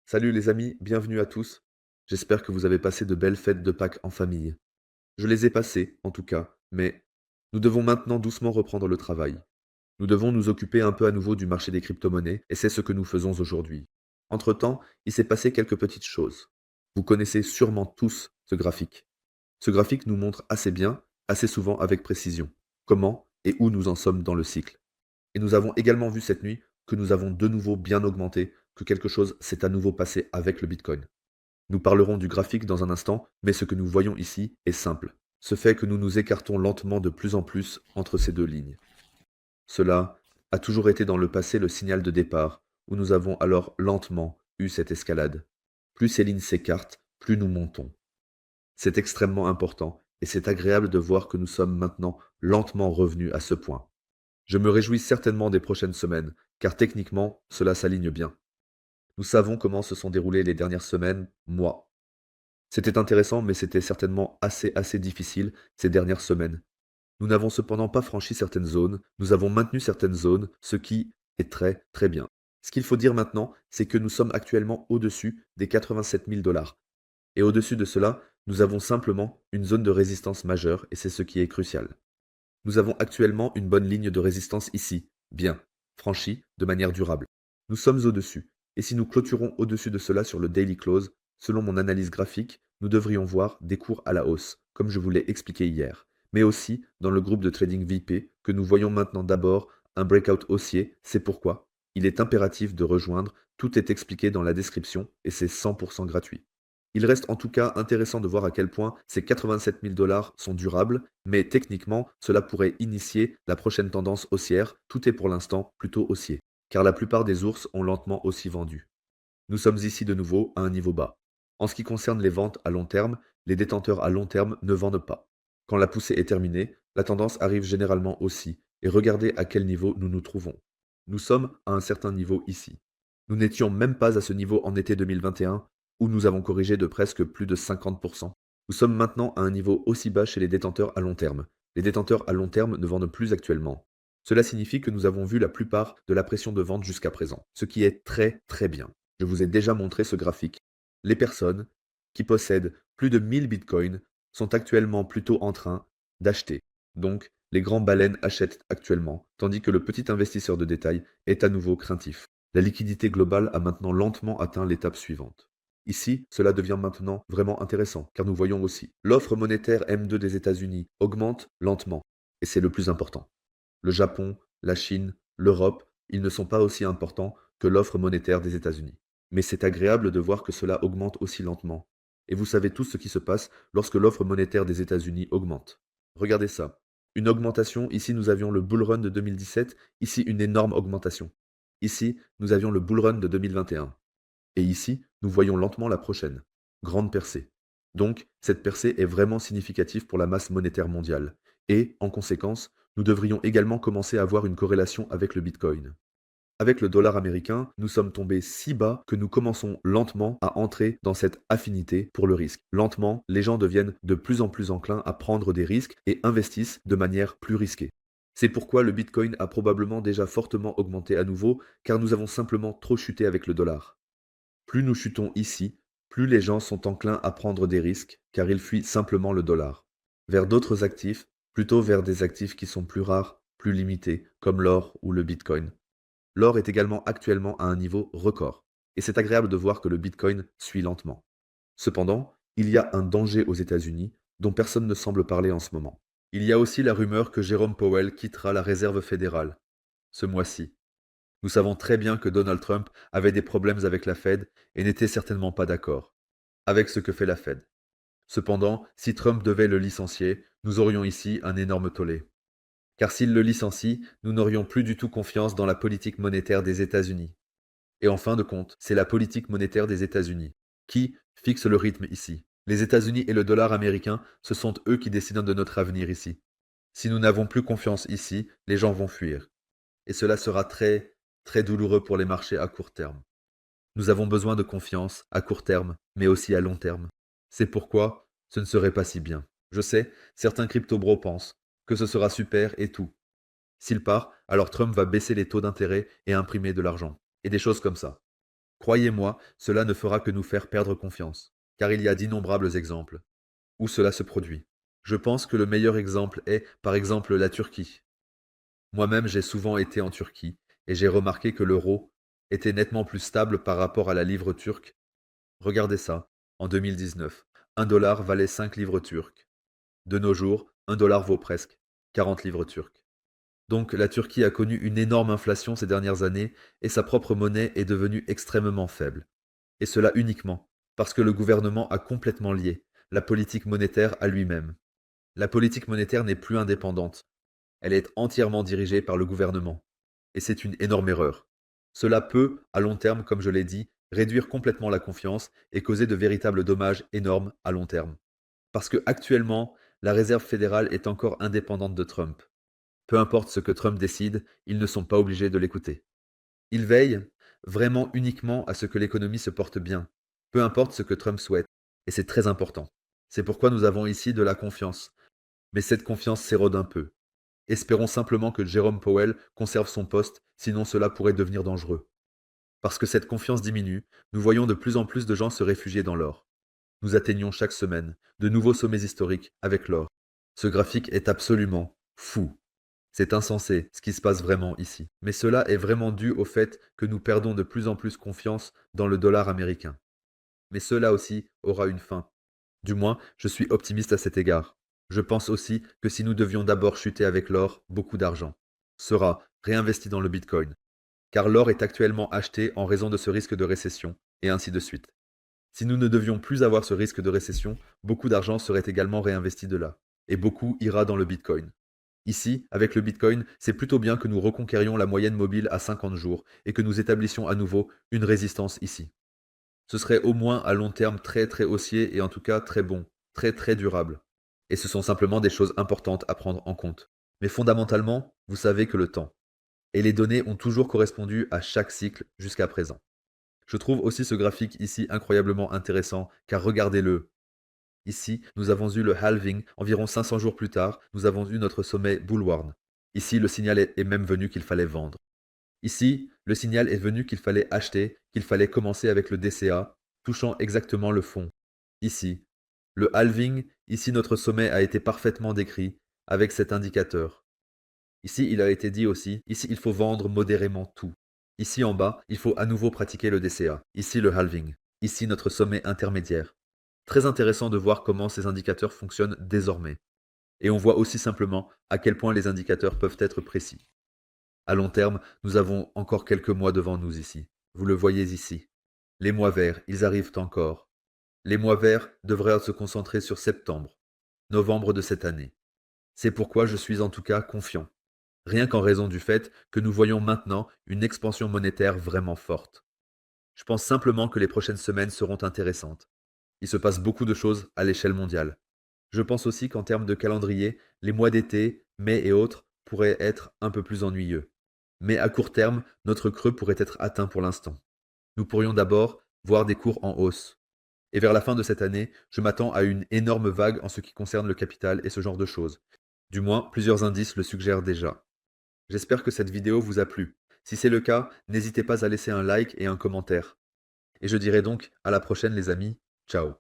Salut les amis, bienvenue à tous. J'espère que vous avez passé de belles fêtes de Pâques en famille. Je les ai passées, en tout cas, mais nous devons maintenant doucement reprendre le travail. Nous devons nous occuper un peu à nouveau du marché des crypto-monnaies, et c'est ce que nous faisons aujourd'hui. Entre-temps, il s'est passé quelques petites choses. Vous connaissez sûrement tous ce graphique. Ce graphique nous montre assez bien, assez souvent avec précision, comment et où nous en sommes dans le cycle. Et nous avons également vu cette nuit que nous avons de nouveau bien augmenté, que quelque chose s'est à nouveau passé avec le Bitcoin. Nous parlerons du graphique dans un instant, mais ce que nous voyons ici est simple. Ce fait que nous nous écartons lentement de plus en plus entre ces deux lignes. Cela a toujours été dans le passé le signal de départ, où nous avons alors lentement eu cette escalade. Plus ces lignes s'écartent, plus nous montons. C'est extrêmement important, et c'est agréable de voir que nous sommes maintenant lentement revenus à ce point. Je me réjouis certainement des prochaines semaines, car techniquement, cela s'aligne bien. Nous savons comment se sont déroulées les dernières semaines, mois. C'était intéressant, mais c'était certainement assez difficile ces dernières semaines. Nous n'avons cependant pas franchi certaines zones, nous avons maintenu certaines zones, ce qui est très bien. Ce qu'il faut dire maintenant, c'est que nous sommes actuellement au-dessus des 87 000 dollars. Et au-dessus de cela, nous avons simplement une zone de résistance majeure, et c'est ce qui est crucial. Nous avons actuellement une bonne ligne de résistance ici, bien, franchie, de manière durable. Nous sommes au-dessus, et si nous clôturons au-dessus de cela sur le daily close, selon mon analyse graphique, nous devrions voir des cours à la hausse, comme je vous l'ai expliqué hier, mais aussi dans le groupe de trading VP que nous voyons maintenant d'abord un breakout haussier, c'est pourquoi il est impératif de rejoindre, tout est expliqué dans la description et c'est 100% gratuit. Il reste en tout cas intéressant de voir à quel point ces 87 000 dollars sont durables, mais techniquement, cela pourrait initier la prochaine tendance haussière. Tout est pour l'instant plutôt haussier, car la plupart des ours ont lentement aussi vendu. Nous sommes ici de nouveau à un niveau bas. En ce qui concerne les ventes à long terme, les détenteurs à long terme ne vendent pas. Quand la poussée est terminée, la tendance arrive généralement aussi, et regardez à quel niveau nous nous trouvons. Nous sommes à un certain niveau ici. Nous n'étions même pas à ce niveau en été 2021, où nous avons corrigé de presque plus de 50%. Nous sommes maintenant à un niveau aussi bas chez les détenteurs à long terme. Les détenteurs à long terme ne vendent plus actuellement. Cela signifie que nous avons vu la plupart de la pression de vente jusqu'à présent, ce qui est très bien. Je vous ai déjà montré ce graphique. Les personnes qui possèdent plus de 1000 bitcoins sont actuellement plutôt en train d'acheter. Donc, les grands baleines achètent actuellement, tandis que le petit investisseur de détail est à nouveau craintif. La liquidité globale a maintenant lentement atteint l'étape suivante. Ici, cela devient maintenant vraiment intéressant, car nous voyons aussi l'offre monétaire M2 des États-Unis augmente lentement, et c'est le plus important. Le Japon, la Chine, l'Europe, ils ne sont pas aussi importants que l'offre monétaire des États-Unis. Mais c'est agréable de voir que cela augmente aussi lentement. Et vous savez tous ce qui se passe lorsque l'offre monétaire des États-Unis augmente. Regardez ça. Une augmentation, ici nous avions le bull run de 2017, ici une énorme augmentation. Ici, nous avions le bull run de 2021. Et ici, nous voyons lentement la prochaine. Grande percée. Donc, cette percée est vraiment significative pour la masse monétaire mondiale. Et, en conséquence, nous devrions également commencer à avoir une corrélation avec le Bitcoin. Avec le dollar américain, nous sommes tombés si bas que nous commençons lentement à entrer dans cette affinité pour le risque. Lentement, les gens deviennent de plus en plus enclins à prendre des risques et investissent de manière plus risquée. C'est pourquoi le Bitcoin a probablement déjà fortement augmenté à nouveau, car nous avons simplement trop chuté avec le dollar. Plus nous chutons ici, plus les gens sont enclins à prendre des risques, car ils fuient simplement le dollar. Vers d'autres actifs, plutôt vers des actifs qui sont plus rares, plus limités, comme l'or ou le Bitcoin. L'or est également actuellement à un niveau record, et c'est agréable de voir que le Bitcoin suit lentement. Cependant, il y a un danger aux États-Unis dont personne ne semble parler en ce moment. Il y a aussi la rumeur que Jérôme Powell quittera la Réserve fédérale ce mois-ci. Nous savons très bien que Donald Trump avait des problèmes avec la Fed et n'était certainement pas d'accord avec ce que fait la Fed. Cependant, si Trump devait le licencier, nous aurions ici un énorme tollé. Car s'il le licencie, nous n'aurions plus du tout confiance dans la politique monétaire des États-Unis. Et en fin de compte, c'est la politique monétaire des États-Unis qui fixe le rythme ici. Les États-Unis et le dollar américain, ce sont eux qui décident de notre avenir ici. Si nous n'avons plus confiance ici, les gens vont fuir. Et cela sera très douloureux pour les marchés à court terme. Nous avons besoin de confiance à court terme, mais aussi à long terme. C'est pourquoi ce ne serait pas si bien. Je sais, certains crypto-bros pensent que ce sera super et tout. S'il part, alors Trump va baisser les taux d'intérêt et imprimer de l'argent. Et des choses comme ça. Croyez-moi, cela ne fera que nous faire perdre confiance, car il y a d'innombrables exemples où cela se produit. Je pense que le meilleur exemple est, par exemple, la Turquie. Moi-même, j'ai souvent été en Turquie, et j'ai remarqué que l'euro était nettement plus stable par rapport à la livre turque. Regardez ça, en 2019, un dollar valait 5 livres turques. De nos jours, un dollar vaut presque 40 livres turques. Donc la Turquie a connu une énorme inflation ces dernières années et sa propre monnaie est devenue extrêmement faible. Et cela uniquement parce que le gouvernement a complètement lié la politique monétaire à lui-même. La politique monétaire n'est plus indépendante, elle est entièrement dirigée par le gouvernement. Et c'est une énorme erreur. Cela peut, à long terme, comme je l'ai dit, réduire complètement la confiance et causer de véritables dommages énormes à long terme. Parce que actuellement, la Réserve fédérale est encore indépendante de Trump. Peu importe ce que Trump décide, ils ne sont pas obligés de l'écouter. Ils veillent vraiment uniquement à ce que l'économie se porte bien, peu importe ce que Trump souhaite. Et c'est très important. C'est pourquoi nous avons ici de la confiance. Mais cette confiance s'érode un peu. Espérons simplement que Jerome Powell conserve son poste, sinon cela pourrait devenir dangereux. Parce que cette confiance diminue, nous voyons de plus en plus de gens se réfugier dans l'or. Nous atteignons chaque semaine de nouveaux sommets historiques avec l'or. Ce graphique est absolument fou. C'est insensé ce qui se passe vraiment ici. Mais cela est vraiment dû au fait que nous perdons de plus en plus confiance dans le dollar américain. Mais cela aussi aura une fin. Du moins, je suis optimiste à cet égard. Je pense aussi que si nous devions d'abord chuter avec l'or, beaucoup d'argent sera réinvesti dans le Bitcoin, car l'or est actuellement acheté en raison de ce risque de récession, et ainsi de suite. Si nous ne devions plus avoir ce risque de récession, beaucoup d'argent serait également réinvesti de là, et beaucoup ira dans le Bitcoin. Ici, avec le Bitcoin, c'est plutôt bien que nous reconquérions la moyenne mobile à 50 jours et que nous établissions à nouveau une résistance ici. Ce serait au moins à long terme très très haussier et en tout cas très bon, très très durable. Et ce sont simplement des choses importantes à prendre en compte. Mais fondamentalement, vous savez que le temps et les données ont toujours correspondu à chaque cycle jusqu'à présent. Je trouve aussi ce graphique ici incroyablement intéressant car regardez-le. Ici, nous avons eu le halving, environ 500 jours plus tard, nous avons eu notre sommet bullwarn. Ici, le signal est même venu qu'il fallait vendre. Ici, le signal est venu qu'il fallait acheter, qu'il fallait commencer avec le DCA, touchant exactement le fond. Ici, le halving, ici notre sommet a été parfaitement décrit avec cet indicateur. Ici, il a été dit aussi, ici il faut vendre modérément tout. Ici en bas, il faut à nouveau pratiquer le DCA. Ici le halving. Ici notre sommet intermédiaire. Très intéressant de voir comment ces indicateurs fonctionnent désormais. Et on voit aussi simplement à quel point les indicateurs peuvent être précis. À long terme, nous avons encore quelques mois devant nous ici. Vous le voyez ici. Les mois verts, ils arrivent encore. Les mois verts devraient se concentrer sur septembre, novembre de cette année. C'est pourquoi je suis en tout cas confiant. Rien qu'en raison du fait que nous voyons maintenant une expansion monétaire vraiment forte. Je pense simplement que les prochaines semaines seront intéressantes. Il se passe beaucoup de choses à l'échelle mondiale. Je pense aussi qu'en termes de calendrier, les mois d'été, mai et autres, pourraient être un peu plus ennuyeux. Mais à court terme, notre creux pourrait être atteint pour l'instant. Nous pourrions d'abord voir des cours en hausse. Et vers la fin de cette année, je m'attends à une énorme vague en ce qui concerne le capital et ce genre de choses. Du moins, plusieurs indices le suggèrent déjà. J'espère que cette vidéo vous a plu. Si c'est le cas, n'hésitez pas à laisser un like et un commentaire. Et je dirai donc à la prochaine les amis. Ciao.